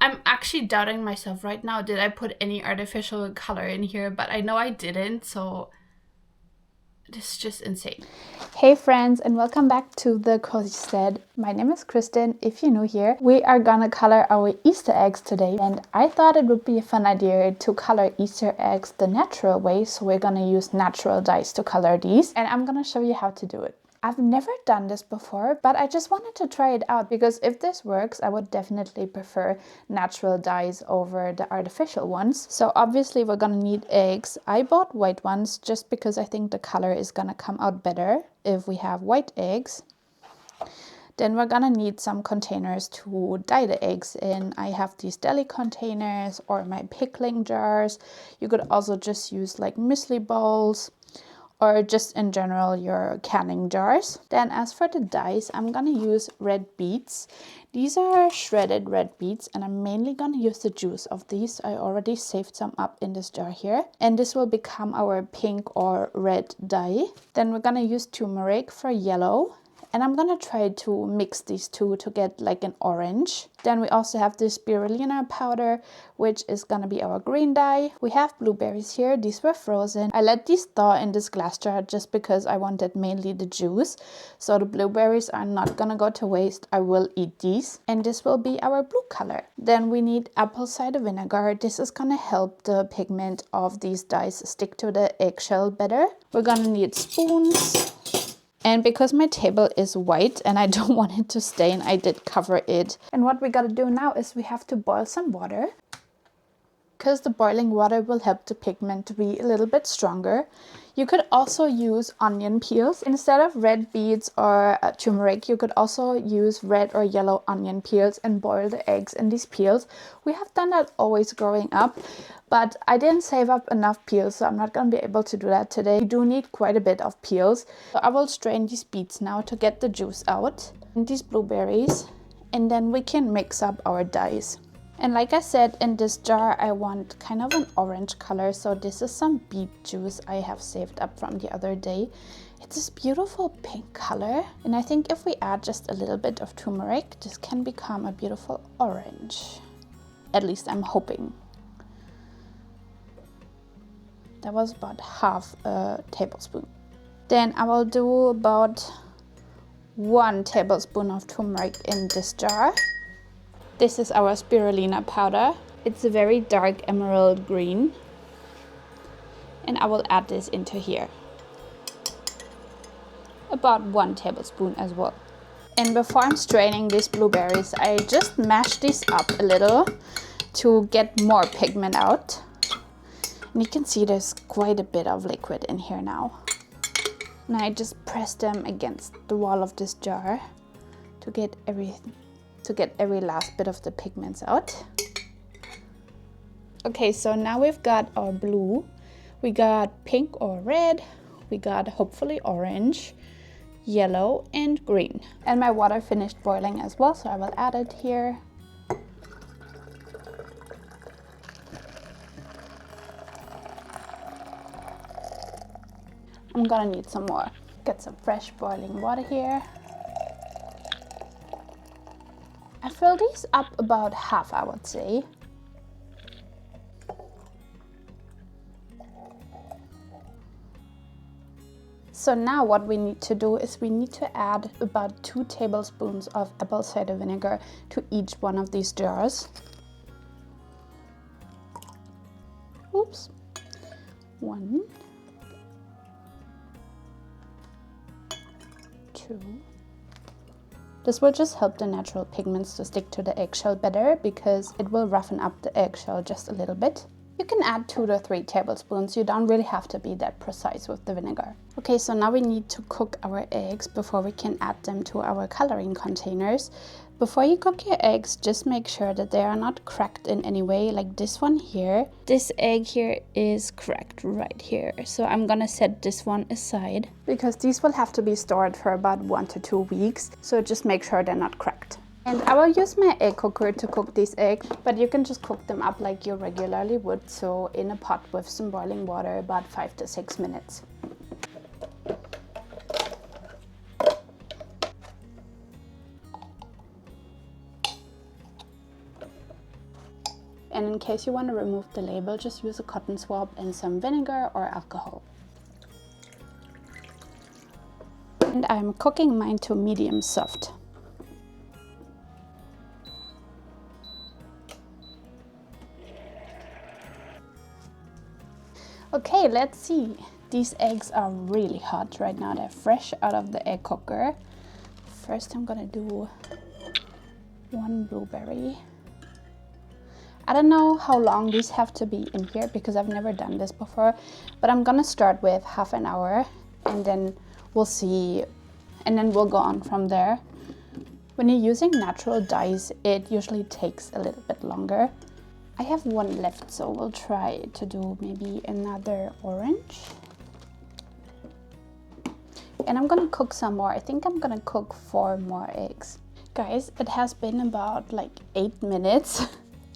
I'm actually doubting myself right now. Did I put any artificial color in here? But I know I didn't, so this is just insane. Hey friends, and welcome back to the Cozy Stead. My name is Kristen. If you're new here, we are gonna color our Easter eggs today, and I thought it would be a fun idea to color Easter eggs the natural way, so we're gonna use natural dyes to color these, and I'm gonna show you how to do it. I've never done this before, but I just wanted to try it out because if this works, I would definitely prefer natural dyes over the artificial ones. So obviously we're gonna need eggs. I bought white ones just because I think the color is gonna come out better if we have white eggs. Then we're gonna need some containers to dye the eggs in. I have these deli containers or my pickling jars. You could also just use like muesli bowls, or just in general your canning jars. Then as for the dyes, I'm gonna use red beets. These are shredded red beets, and I'm mainly gonna use the juice of these. I already saved some up in this jar here, and this will become our pink or red dye. Then we're gonna use turmeric for yellow, and I'm gonna try to mix these two to get like an orange. Then we also have this spirulina powder, which is gonna be our green dye. We have blueberries here. These were frozen. I let these thaw in this glass jar just because I wanted mainly the juice. So the blueberries are not gonna go to waste. I will eat these. And this will be our blue color. Then we need apple cider vinegar. This is gonna help the pigment of these dyes stick to the eggshell better. We're gonna need spoons. And because my table is white and I don't want it to stain, I did cover it. And what we gotta do now is we have to boil some water, because the boiling water will help the pigment to be a little bit stronger. You could also use onion peels. Instead of red beets or turmeric, you could also use red or yellow onion peels and boil the eggs in these peels. We have done that always growing up, but I didn't save up enough peels, so I'm not going to be able to do that today. You do need quite a bit of peels. So I will strain these beets now to get the juice out, and these blueberries, and then we can mix up our dyes. And like I said, in this jar I want kind of an orange color, so this is some beet juice I have saved up from the other day. It's this beautiful pink color, and I think if we add just a little bit of turmeric, this can become a beautiful orange. At least I'm hoping. That was about half a tablespoon. Then I will do about 1 tablespoon of turmeric in this jar. This is our spirulina powder. It's a very dark emerald green. And I will add this into here. About 1 tablespoon as well. And before I'm straining these blueberries, I just mash these up a little to get more pigment out. And you can see there's quite a bit of liquid in here now. And I just press them against the wall of this jar to get every last bit of the pigments out. Okay, so now we've got our blue, we got pink or red, we got hopefully orange, yellow, and green. And my water finished boiling as well, so I will add it here. I'm gonna need some more. Get some fresh boiling water here. I fill these up about half, I would say. So now what we need to do is we need to add about 2 tablespoons of apple cider vinegar to each one of these jars. Oops. 1, 2. This will just help the natural pigments to stick to the eggshell better because it will roughen up the eggshell just a little bit. You can add 2 to 3 tablespoons. You don't really have to be that precise with the vinegar. Okay, so now we need to cook our eggs before we can add them to our coloring containers. Before you cook your eggs, just make sure that they are not cracked in any way, like this one here. This egg here is cracked right here. So I'm gonna set this one aside because these will have to be stored for about 1 to 2 weeks. So just make sure they're not cracked. And I will use my egg cooker to cook these eggs, but you can just cook them up like you regularly would. So in a pot with some boiling water, about 5 to 6 minutes. And in case you want to remove the label, just use a cotton swab and some vinegar or alcohol. And I'm cooking mine to medium soft. Okay, let's see. These eggs are really hot right now. They're fresh out of the egg cooker. First, I'm gonna do one blueberry. I don't know how long these have to be in here because I've never done this before, but I'm gonna start with half an hour and then we'll see, and then we'll go on from there. When you're using natural dyes, it usually takes a little bit longer. I have one left, so we'll try to do maybe another orange. And I'm gonna cook some more. I think I'm gonna cook 4 more eggs. Guys, it has been about like 8 minutes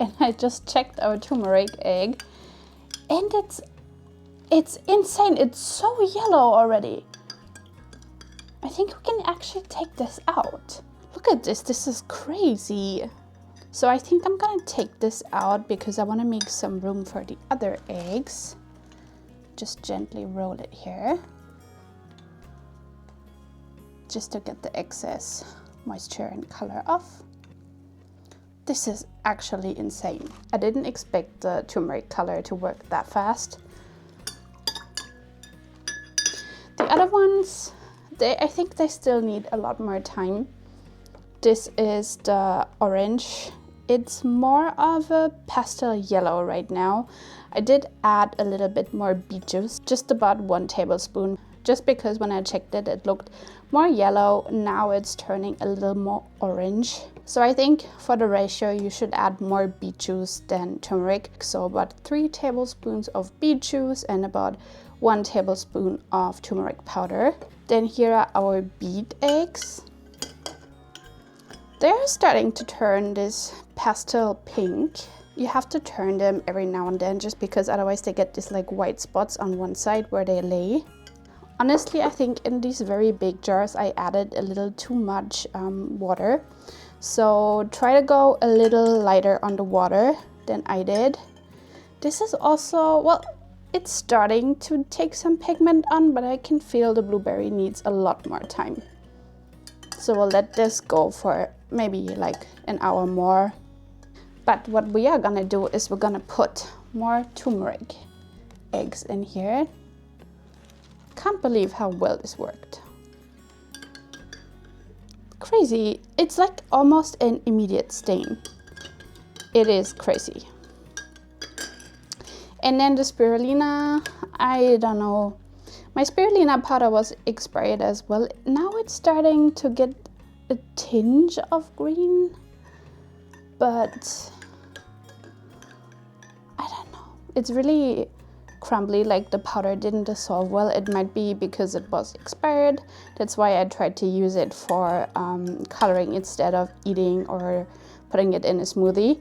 and I just checked our turmeric egg and it's insane. It's so yellow already. I think we can actually take this out. Look at this, this is crazy. So I think I'm gonna take this out because I wanna make some room for the other eggs. Just gently roll it here, just to get the excess moisture and color off. This is actually insane. I didn't expect the turmeric color to work that fast. The other ones, I think they still need a lot more time. This is the orange. It's more of a pastel yellow right now. I did add a little bit more beet juice, just about 1 tablespoon, just because when I checked it, it looked more yellow. Now it's turning a little more orange. So I think for the ratio, you should add more beet juice than turmeric. So about 3 tablespoons of beet juice and about 1 tablespoon of turmeric powder. Then here are our beet eggs. They're starting to turn this pastel pink. You have to turn them every now and then just because otherwise they get these like white spots on one side where they lay. Honestly, I think in these very big jars I added a little too much water. So try to go a little lighter on the water than I did. This is also, well, it's starting to take some pigment on, but I can feel the blueberry needs a lot more time. So we'll let this go for maybe like an hour more. But what we are gonna do is we're gonna put more turmeric eggs in here. Can't believe how well this worked. Crazy. It's like almost an immediate stain. It is crazy. And then the spirulina, I don't know. My spirulina powder was expired as well. Now it's starting to get a tinge of green, but I don't know. It's really crumbly, like the powder didn't dissolve well. It might be because it was expired. That's why I tried to use it for coloring instead of eating or putting it in a smoothie.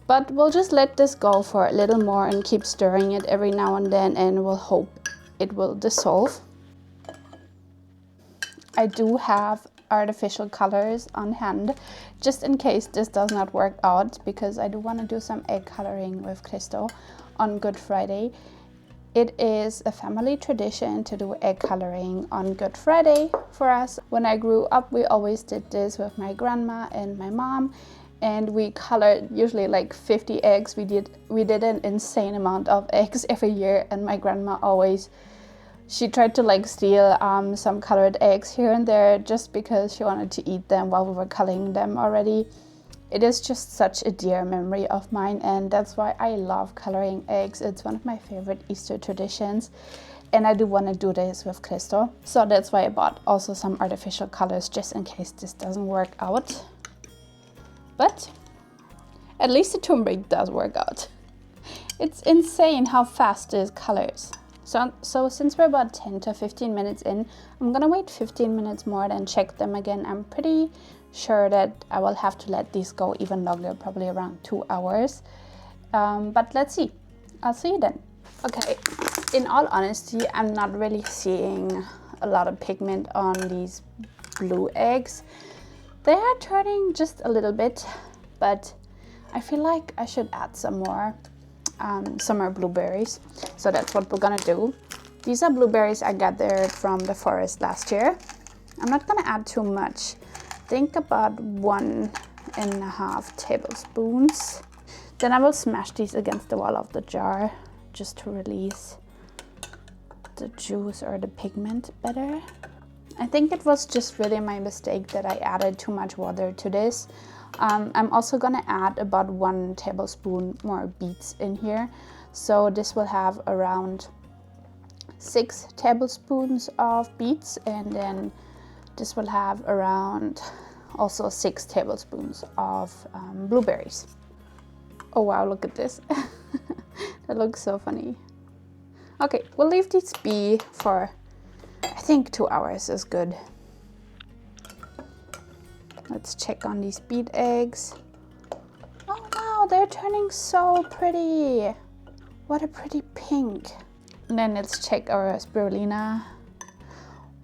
But we'll just let this go for a little more and keep stirring it every now and then, and we'll hope it will dissolve. I do have artificial colors on hand just in case this does not work out, because I do want to do some egg coloring with Christo on Good Friday. It is a family tradition to do egg coloring on Good Friday for us. When I grew up, we always did this with my grandma and my mom, and we colored usually like 50 eggs. We did an insane amount of eggs every year, and my grandma always, she tried to like steal some colored eggs here and there just because she wanted to eat them while we were coloring them already. It is just such a dear memory of mine, and that's why I love coloring eggs. It's one of my favorite Easter traditions, and I do want to do this with Christo. So that's why I bought also some artificial colors just in case this doesn't work out. But at least the turmeric does work out. It's insane how fast this colors. So since we're about 10 to 15 minutes in, I'm gonna wait 15 minutes more and check them again. I'm pretty sure that I will have to let these go even longer, probably around 2 hours. But let's see. I'll see you then. Okay, in all honesty, I'm not really seeing a lot of pigment on these blue eggs. They are turning just a little bit, but I feel like I should add some more blueberries. So that's what we're gonna do. These are blueberries I gathered from the forest last year. I'm not gonna add too much. Think about 1.5 tablespoons. Then I will smash these against the wall of the jar just to release the juice or the pigment better. I think it was just really my mistake that I added too much water to this. I'm also gonna add about 1 tablespoon more beets in here. So this will have around 6 tablespoons of beets, and then this will have around also 6 tablespoons of blueberries. Oh wow, look at this. That looks so funny. Okay, we'll leave these be for, I think 2 hours is good. Let's check on these beet eggs. Oh wow, they're turning so pretty. What a pretty pink. And then let's check our spirulina.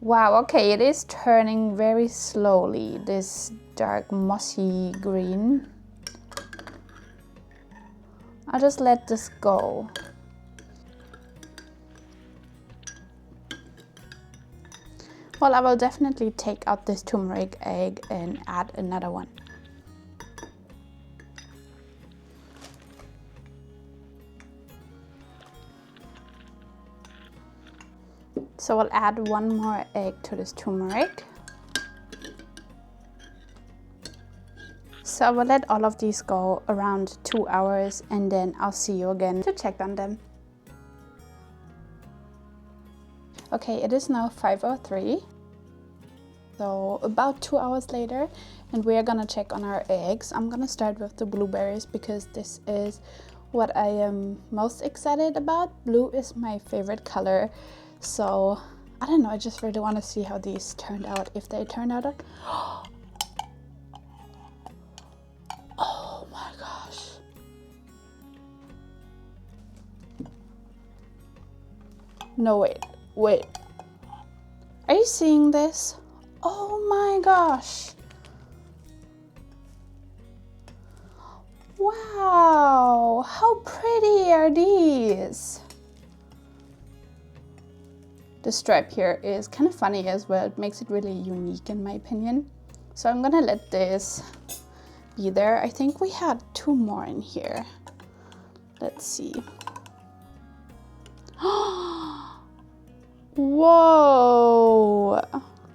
Wow, okay, it is turning very slowly, this dark mossy green. I'll just let this go. Well, I will definitely take out this turmeric egg and add another one. So I'll add 1 more egg to this turmeric. So I will let all of these go around 2 hours, and then I'll see you again to check on them. Okay, it is now 5:03. So about 2 hours later, and we are gonna check on our eggs. I'm gonna start with the blueberries because this is what I am most excited about. Blue is my favorite color. So I don't know, I just really want to see how these turned out. If they turned out, oh my gosh. No, wait. Are you seeing this? Oh my gosh. Wow, how pretty are these? The stripe here is kind of funny as well. It makes it really unique in my opinion. So I'm gonna let this be there. I think we had 2 more in here. Let's see. Whoa!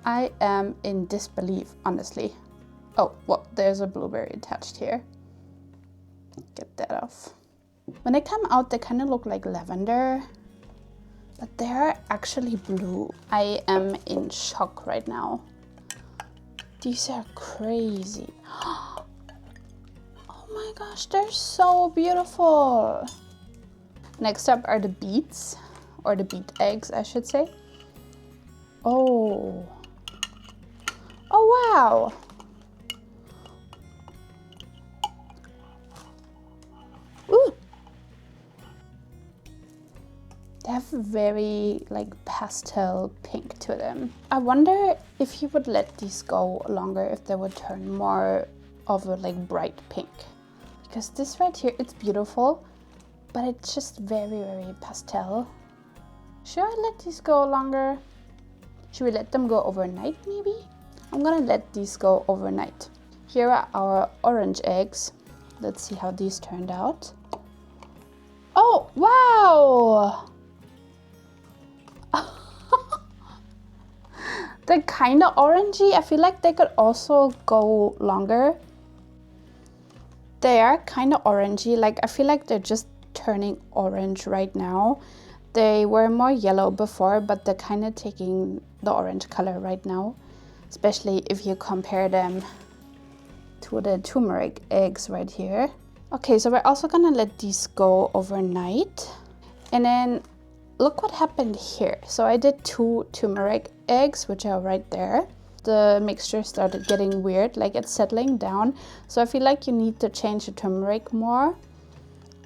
I am in disbelief, honestly. Oh, well, there's a blueberry attached here. Get that off. When they come out, they kind of look like lavender, but they're actually blue. I am in shock right now. These are crazy. Oh my gosh, they're so beautiful. Next up are the beets, or the beet eggs, I should say. Oh wow. Ooh. They have very like pastel pink to them. I wonder if you would let these go longer, if they would turn more of a like bright pink. Because this right here, it's beautiful, but it's just very, very pastel. Should I let these go longer? Should we let them go overnight maybe? I'm gonna let these go overnight. Here are our orange eggs. Let's see how these turned out. Oh, wow! They're kind of orangey. I feel like they could also go longer. They are kind of orangey. Like, I feel like they're just turning orange right now. They were more yellow before, but they're kind of taking the orange color right now, especially if you compare them to the turmeric eggs right here. Okay, so we're also gonna let these go overnight. And then look what happened here. So I did 2 turmeric eggs, which are right there. The mixture started getting weird, like it's settling down. So I feel like you need to change the turmeric more.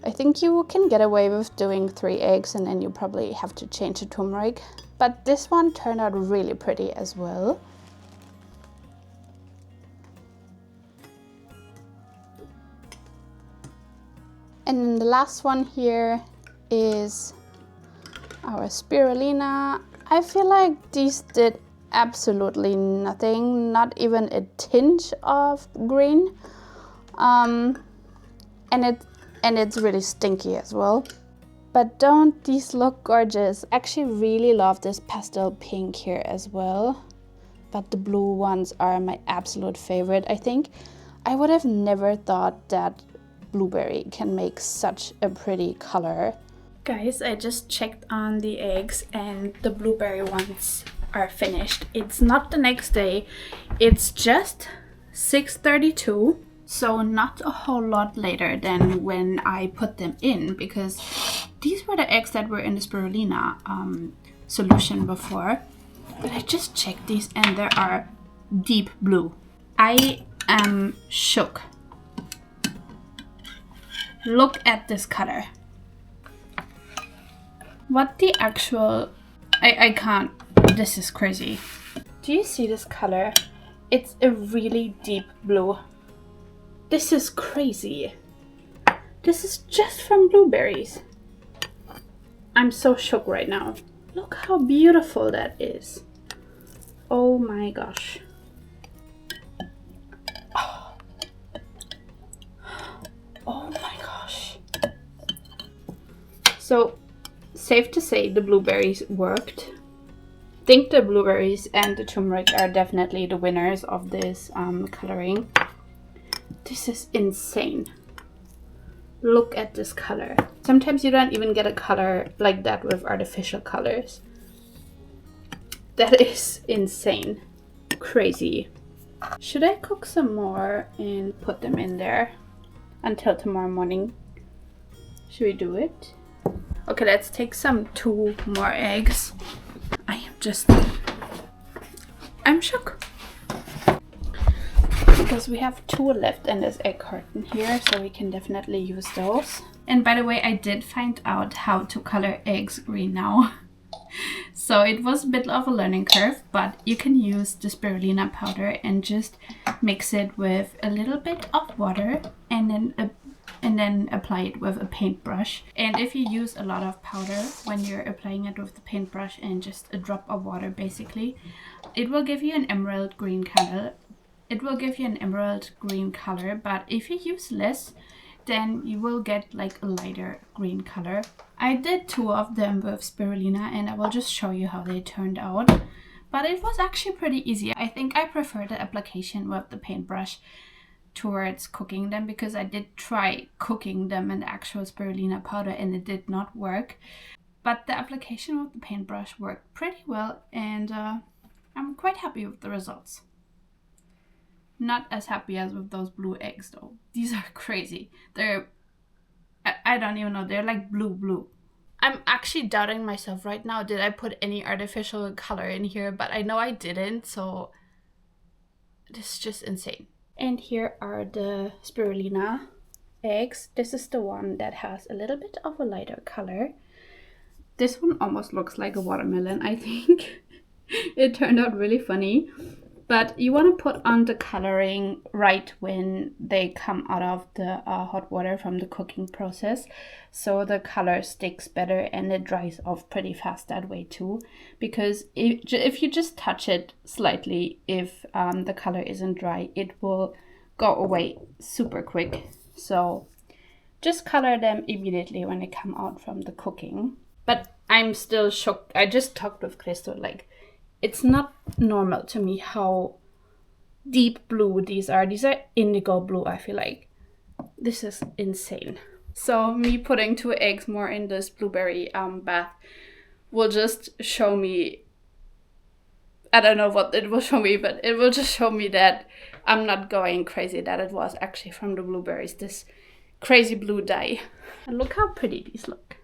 I think you can get away with doing 3 eggs and then you probably have to change the turmeric. But this one turned out really pretty as well. And then the last one here is our Spirulina. I feel like these did absolutely nothing, not even a tinge of green. And it's really stinky as well. But don't these look gorgeous? I actually really love this pastel pink here as well. But the blue ones are my absolute favorite. I think I would have never thought that blueberry can make such a pretty color. Guys, I just checked on the eggs and the blueberry ones are finished. It's not the next day, it's just 6:32. So not a whole lot later than when I put them in, because these were the eggs that were in the spirulina solution before. But I just checked these and they are deep blue. I am shook. Look at this color. What the actual... I can't. This is crazy. Do you see this color? It's a really deep blue. This is crazy. This is just from blueberries. I'm so shook right now. Look how beautiful that is. Oh my gosh. Oh my gosh. So, safe to say the blueberries worked. I think the blueberries and the turmeric are definitely the winners of this coloring. This is insane. Look at this color. Sometimes you don't even get a color like that with artificial colors. That is insane. Crazy. Should I cook some more and put them in there until tomorrow morning? Should we do it? Okay, let's take 2 more eggs. I'm shook. Because we have 2 left in this egg carton here, so we can definitely use those. And by the way, I did find out how to color eggs green now. So it was a bit of a learning curve, but you can use the spirulina powder and just mix it with a little bit of water and then apply it with a paintbrush. And if you use a lot of powder when you're applying it with the paintbrush and just a drop of water basically, it will give you an emerald green color. But if you use less, then you will get like a lighter green color. I did 2 of them with spirulina and I will just show you how they turned out. But it was actually pretty easy. I think I prefer the application with the paintbrush towards cooking them, because I did try cooking them in the actual spirulina powder and it did not work. But the application with the paintbrush worked pretty well, and I'm quite happy with the results. Not as happy as with those blue eggs though. These are crazy. They're... I don't even know. They're like blue. I'm actually doubting myself right now. Did I put any artificial color in here? But I know I didn't, so this is just insane. And here are the spirulina eggs. This is the one that has a little bit of a lighter color. This one almost looks like a watermelon, I think. It turned out really funny. But you want to put on the coloring right when they come out of the hot water from the cooking process, so the color sticks better and it dries off pretty fast that way too. Because if you just touch it slightly, if the color isn't dry, it will go away super quick. So just color them immediately when they come out from the cooking. But I'm still shocked. I just talked with Christo, like, it's not normal to me how deep blue these are. These are indigo blue, I feel like. This is insane. So me putting 2 eggs more in this blueberry bath will just show me... I don't know what it will show me, but it will just show me that I'm not going crazy, that it was actually from the blueberries, this crazy blue dye. And look how pretty these look.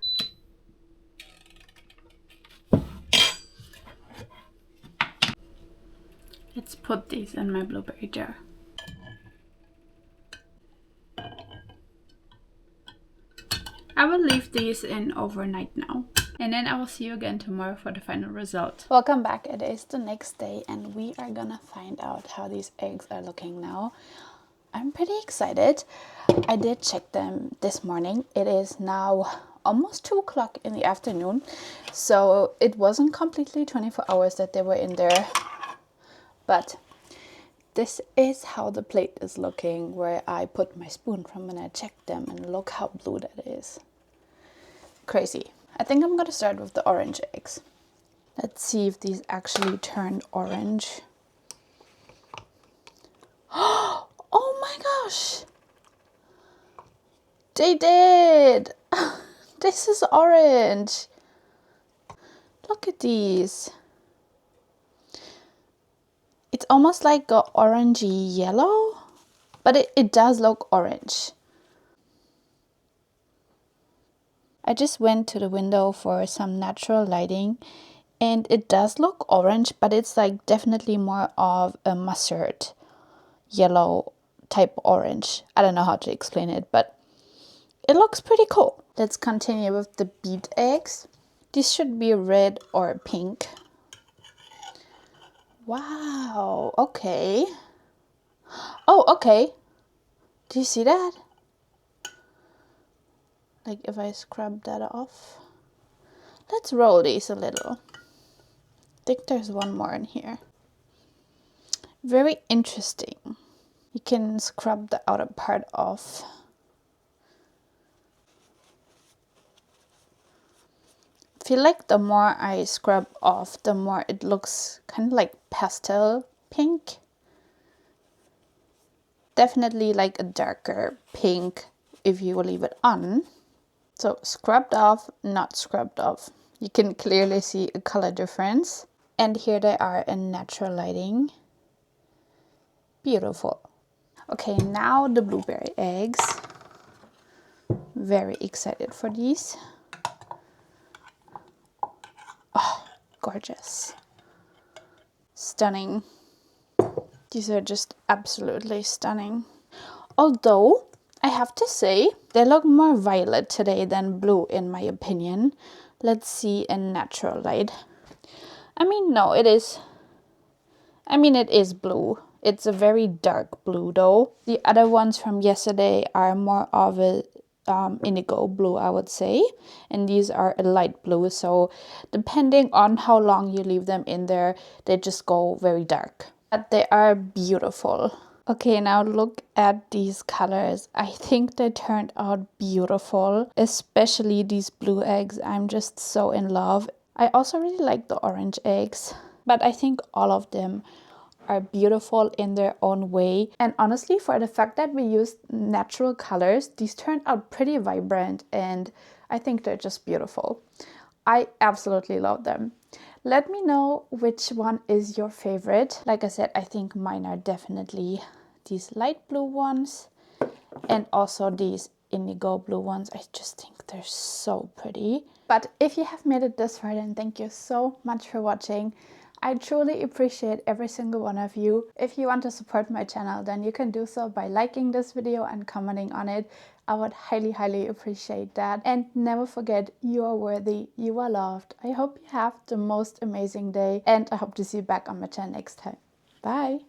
Let's put these in my blueberry jar. I will leave these in overnight now. And then I will see you again tomorrow for the final result. Welcome back. It is the next day and we are gonna find out how these eggs are looking now. I'm pretty excited. I did check them this morning. It is now almost 2 o'clock in the afternoon, so it wasn't completely 24 hours that they were in there, but this is how the plate is looking where I put my spoon from when I checked them, and look how blue that is. Crazy. I think I'm gonna start with the orange eggs. Let's see if these actually turned orange. Oh my gosh! They did! This is orange. Look at these. It's almost like a orangey yellow, but it does look orange. I just went to the window for some natural lighting, and it does look orange, but it's like definitely more of a mustard yellow type orange. I don't know how to explain it, but it looks pretty cool. Let's continue with the beet eggs. These should be red or pink. Wow, okay. Oh, okay. Do you see that? Like if I scrub that off. Let's roll these a little. I think there's one more in here. Very interesting. You can scrub the outer part off. I feel like the more I scrub off, the more it looks kind of like pastel pink. Definitely like a darker pink if you leave it on. So scrubbed off, not scrubbed off. You can clearly see a color difference. And here they are in natural lighting. Beautiful. Okay, now the blueberry eggs. Very excited for these. Oh, gorgeous. Stunning. These are just absolutely stunning. Although, I have to say, they look more violet today than blue in my opinion. Let's see in natural light. I mean, no, it is. I mean, it is blue. It's a very dark blue though. The other ones from yesterday are more of a indigo blue, I would say. And these are a light blue. So depending on how long you leave them in there, they just go very dark. But they are beautiful. Okay, now look at these colors. I think they turned out beautiful, especially these blue eggs. I'm just so in love. I also really like the orange eggs, but I think all of them are beautiful in their own way. And honestly, for the fact that we used natural colors, these turned out pretty vibrant, and I think they're just beautiful. I absolutely love them. Let me know which one is your favorite. Like I said, I think mine are definitely these light blue ones and also these indigo blue ones. I just think they're so pretty. But if you have made it this far, then thank you so much for watching. I truly appreciate every single one of you. If you want to support my channel, then you can do so by liking this video and commenting on it. I would highly appreciate that. And never forget, you are worthy, you are loved. I hope you have the most amazing day, and I hope to see you back on my channel next time. Bye!